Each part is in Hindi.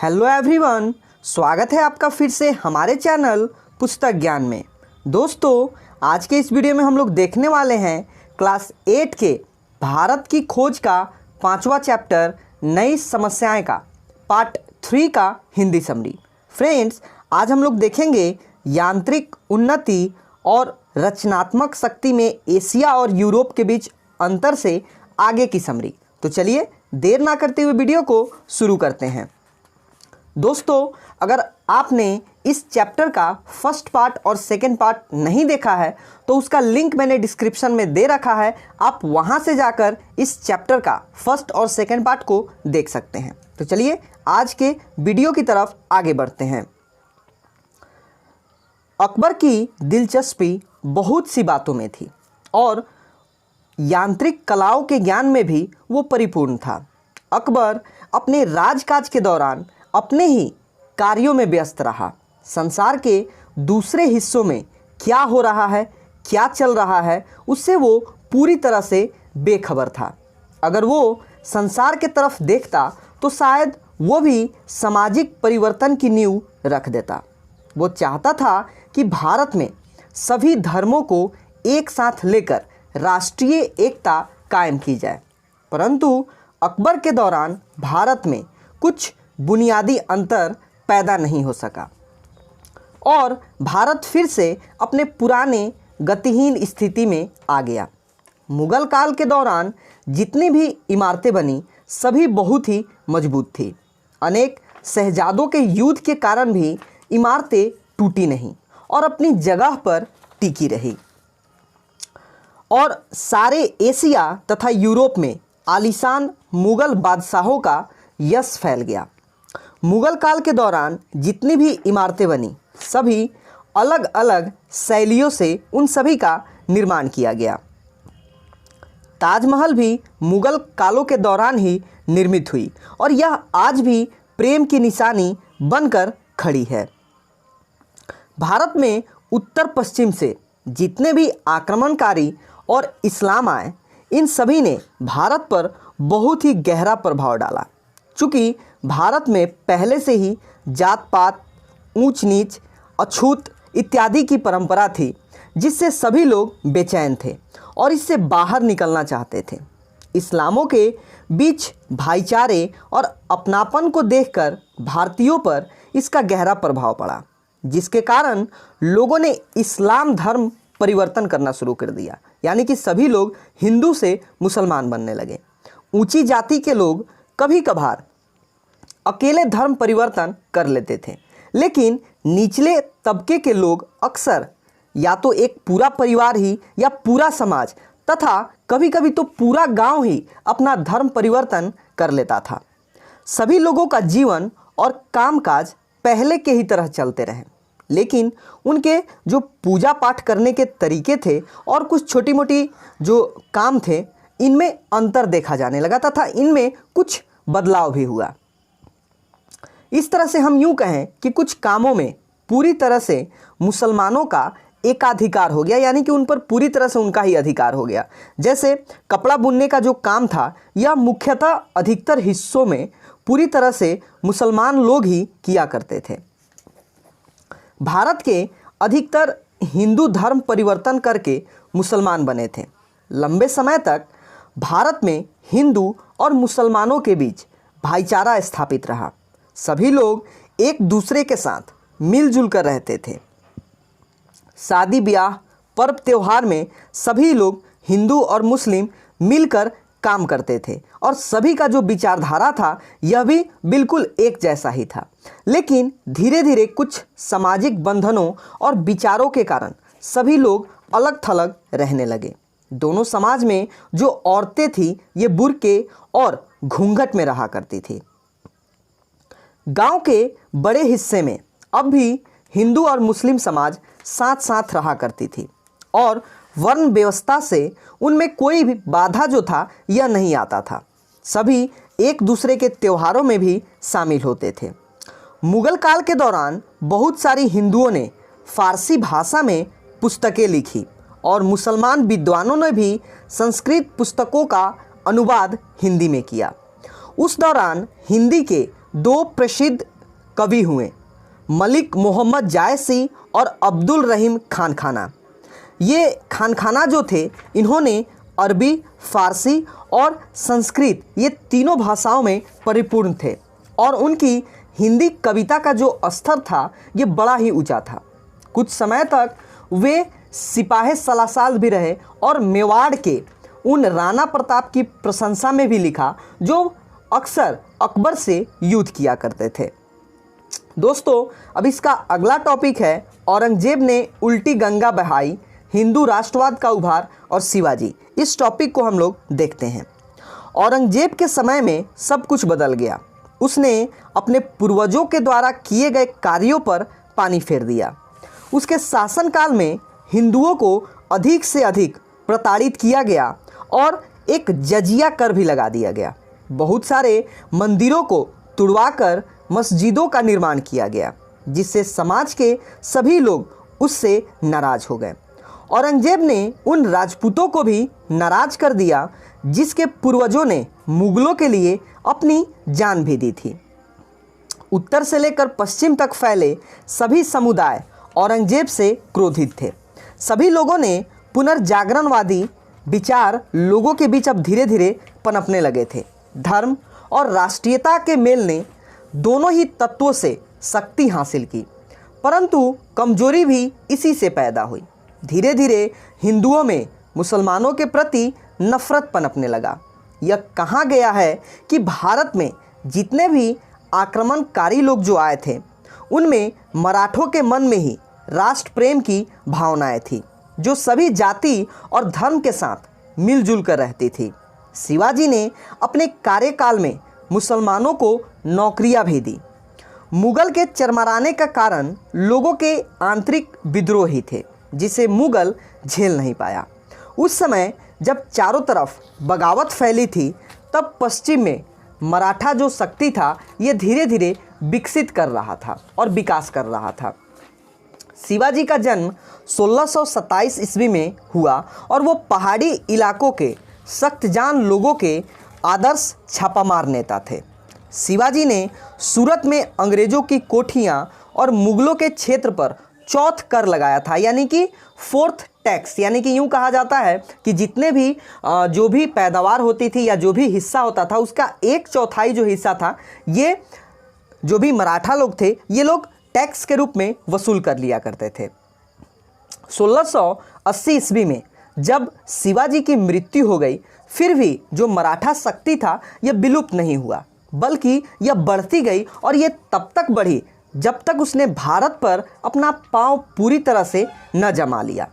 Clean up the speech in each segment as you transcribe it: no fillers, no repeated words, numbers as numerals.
हेलो एवरीवन, स्वागत है आपका फिर से हमारे चैनल पुस्तक ज्ञान में। दोस्तों, आज के इस वीडियो में हम लोग देखने वाले हैं क्लास 8 के भारत की खोज का 5वां चैप्टर नई समस्याएं का पार्ट 3 का हिंदी समरी। फ्रेंड्स, आज हम लोग देखेंगे यांत्रिक उन्नति और रचनात्मक शक्ति में एशिया और यूरोप के बीच अंतर से आगे की समरी। तो चलिए देर ना करते हुए वीडियो को शुरू करते हैं। दोस्तों, अगर आपने इस चैप्टर का फर्स्ट पार्ट और सेकंड पार्ट नहीं देखा है तो उसका लिंक मैंने डिस्क्रिप्शन में दे रखा है, आप वहां से जाकर इस चैप्टर का फर्स्ट और सेकंड पार्ट को देख सकते हैं। तो चलिए आज के वीडियो की तरफ आगे बढ़ते हैं। अकबर की दिलचस्पी बहुत सी बातों में थी और यांत्रिक कलाओं के ज्ञान में भी वो परिपूर्ण था। अकबर अपने राजकाज के दौरान अपने ही कार्यों में व्यस्त रहा। संसार के दूसरे हिस्सों में क्या हो रहा है, क्या चल रहा है, उससे वो पूरी तरह से बेखबर था। अगर वो संसार के तरफ देखता तो शायद वो भी सामाजिक परिवर्तन की नींव रख देता। वो चाहता था कि भारत में सभी धर्मों को एक साथ लेकर राष्ट्रीय एकता कायम की जाए, परंतु अकबर के दौरान भारत में कुछ बुनियादी अंतर पैदा नहीं हो सका और भारत फिर से अपने पुराने गतिहीन स्थिति में आ गया। मुगल काल के दौरान जितनी भी इमारतें बनी सभी बहुत ही मजबूत थी। अनेक शहजादों के युद्ध के कारण भी इमारतें टूटी नहीं और अपनी जगह पर टिकी रही और सारे एशिया तथा यूरोप में आलीशान मुगल बादशाहों का यश फैल गया। मुगल काल के दौरान जितनी भी इमारतें बनी सभी अलग अलग शैलियों से उन सभी का निर्माण किया गया। ताजमहल भी मुगल कालों के दौरान ही निर्मित हुई और यह आज भी प्रेम की निशानी बनकर खड़ी है। भारत में उत्तर पश्चिम से जितने भी आक्रमणकारी और इस्लाम आए, इन सभी ने भारत पर बहुत ही गहरा प्रभाव डाला। चूँकि भारत में पहले से ही जात पात, ऊंच नीच, अछूत इत्यादि की परंपरा थी, जिससे सभी लोग बेचैन थे और इससे बाहर निकलना चाहते थे। इस्लामों के बीच भाईचारे और अपनापन को देखकर भारतीयों पर इसका गहरा प्रभाव पड़ा, जिसके कारण लोगों ने इस्लाम धर्म परिवर्तन करना शुरू कर दिया, यानी कि सभी लोग हिंदू से मुसलमान बनने लगे। ऊंची जाति के लोग कभी कभार अकेले धर्म परिवर्तन कर लेते थे, लेकिन निचले तबके के लोग अक्सर या तो एक पूरा परिवार ही या पूरा समाज तथा कभी कभी तो पूरा गांव ही अपना धर्म परिवर्तन कर लेता था। सभी लोगों का जीवन और कामकाज पहले के ही तरह चलते रहे, लेकिन उनके जो पूजा पाठ करने के तरीके थे और कुछ छोटी मोटी जो काम थे, इनमें अंतर देखा जाने लगा तथा इनमें कुछ बदलाव भी हुआ। इस तरह से हम यूं कहें कि कुछ कामों में पूरी तरह से मुसलमानों का एकाधिकार हो गया, यानी कि उन पर पूरी तरह से उनका ही अधिकार हो गया। जैसे कपड़ा बुनने का जो काम था, यह मुख्यतः अधिकतर हिस्सों में पूरी तरह से मुसलमान लोग ही किया करते थे। भारत के अधिकतर हिंदू धर्म परिवर्तन करके मुसलमान बने थे। लंबे समय तक भारत में हिंदू और मुसलमानों के बीच भाईचारा स्थापित रहा। सभी लोग एक दूसरे के साथ मिलजुल कर रहते थे। शादी ब्याह, पर्व त्योहार में सभी लोग हिंदू और मुस्लिम मिलकर काम करते थे और सभी का जो विचारधारा था यह भी बिल्कुल एक जैसा ही था। लेकिन धीरे धीरे कुछ सामाजिक बंधनों और विचारों के कारण सभी लोग अलग थलग रहने लगे। दोनों समाज में जो औरतें थीं ये बुर्के और घूंघट में रहा करती थी। गांव के बड़े हिस्से में अब भी हिंदू और मुस्लिम समाज साथ साथ रहा करती थी और वर्ण व्यवस्था से उनमें कोई भी बाधा जो था यह नहीं आता था। सभी एक दूसरे के त्योहारों में भी शामिल होते थे। मुगल काल के दौरान बहुत सारी हिंदुओं ने फारसी भाषा में पुस्तकें लिखी और मुसलमान विद्वानों ने भी संस्कृत पुस्तकों का अनुवाद हिंदी में किया। उस दौरान हिंदी के दो प्रसिद्ध कवि हुए मलिक मोहम्मद जायसी और अब्दुल रहीम खानखाना। ये खानखाना जो थे इन्होंने अरबी, फारसी और संस्कृत ये तीनों भाषाओं में परिपूर्ण थे और उनकी हिंदी कविता का जो स्तर था ये बड़ा ही ऊंचा था। कुछ समय तक वे सिपाही सलासाल भी रहे और मेवाड़ के उन राणा प्रताप की प्रशंसा में भी लिखा जो अक्सर अकबर से युद्ध किया करते थे। दोस्तों, अब इसका अगला टॉपिक है औरंगजेब ने उल्टी गंगा बहाई, हिंदू राष्ट्रवाद का उभार और शिवाजी। इस टॉपिक को हम लोग देखते हैं। औरंगजेब के समय में सब कुछ बदल गया। उसने अपने पूर्वजों के द्वारा किए गए कार्यों पर पानी फेर दिया। उसके शासनकाल में हिंदुओं को अधिक से अधिक प्रताड़ित किया गया और एक जजिया कर भी लगा दिया गया। बहुत सारे मंदिरों को तुड़वाकर मस्जिदों का निर्माण किया गया, जिससे समाज के सभी लोग उससे नाराज हो गए। औरंगजेब ने उन राजपूतों को भी नाराज कर दिया जिसके पूर्वजों ने मुगलों के लिए अपनी जान भी दी थी। उत्तर से लेकर पश्चिम तक फैले सभी समुदाय औरंगजेब से क्रोधित थे। सभी लोगों ने पुनर्जागरणवादी विचार लोगों के बीच अब धीरे धीरे पनपने लगे थे। धर्म और राष्ट्रीयता के मेल ने दोनों ही तत्वों से शक्ति हासिल की, परंतु कमजोरी भी इसी से पैदा हुई। धीरे धीरे हिंदुओं में मुसलमानों के प्रति नफरत पनपने लगा। यह कहा गया है कि भारत में जितने भी आक्रमणकारी लोग जो आए थे उनमें मराठों के मन में ही राष्ट्र प्रेम की भावनाएं थी, जो सभी जाति और धर्म के साथ मिलजुल कर रहती थी। शिवाजी ने अपने कार्यकाल में मुसलमानों को नौकरियां भी दी। मुगल के चरमराने का कारण लोगों के आंतरिक विद्रोह ही थे, जिसे मुगल झेल नहीं पाया। उस समय जब चारों तरफ बगावत फैली थी, तब पश्चिम में मराठा जो शक्ति था ये धीरे धीरे विकसित कर रहा था और विकास कर रहा था। शिवाजी का जन्म 1627 ईस्वी में हुआ और वो पहाड़ी इलाकों के सख्तजान लोगों के आदर्श छापामार नेता थे। शिवाजी ने सूरत में अंग्रेज़ों की कोठियाँ और मुगलों के क्षेत्र पर चौथ कर लगाया था, यानी कि फोर्थ टैक्स। यानी कि यूँ कहा जाता है कि जितने भी जो भी पैदावार होती थी या जो भी हिस्सा होता था उसका 1/4 जो हिस्सा था ये जो भी मराठा लोग थे ये लोग टैक्स के रूप में वसूल कर लिया करते थे। 1680 ईस्वी में जब शिवाजी की मृत्यु हो गई, फिर भी जो मराठा शक्ति था यह विलुप्त नहीं हुआ, बल्कि यह बढ़ती गई और ये तब तक बढ़ी जब तक उसने भारत पर अपना पांव पूरी तरह से न जमा लिया।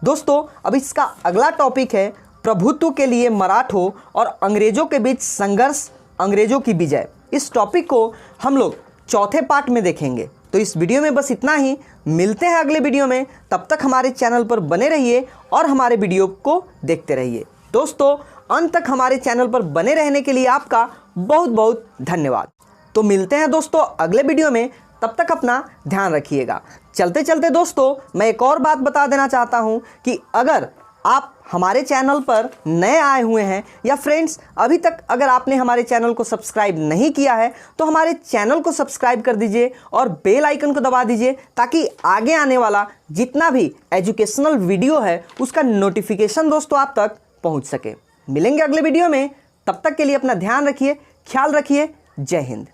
दोस्तों, अब इसका अगला टॉपिक है प्रभुत्व के लिए मराठों और अंग्रेज़ों के बीच संघर्ष, अंग्रेज़ों की विजय। इस टॉपिक को हम लोग चौथे पार्ट में देखेंगे। तो इस वीडियो में बस इतना ही। मिलते हैं अगले वीडियो में। तब तक हमारे चैनल पर बने रहिए और हमारे वीडियो को देखते रहिए। दोस्तों, अंत तक हमारे चैनल पर बने रहने के लिए आपका बहुत बहुत धन्यवाद। तो मिलते हैं दोस्तों अगले वीडियो में। तब तक अपना ध्यान रखिएगा। चलते चलते दोस्तों मैं एक और बात बता देना चाहता हूं कि अगर आप हमारे चैनल पर नए आए हुए हैं या फ्रेंड्स अभी तक अगर आपने हमारे चैनल को सब्सक्राइब नहीं किया है तो हमारे चैनल को सब्सक्राइब कर दीजिए और बेल आइकन को दबा दीजिए, ताकि आगे आने वाला जितना भी एजुकेशनल वीडियो है उसका नोटिफिकेशन दोस्तों आप तक पहुंच सके। मिलेंगे अगले वीडियो में। तब तक के लिए अपना ध्यान रखिए, ख्याल रखिए। जय हिंद।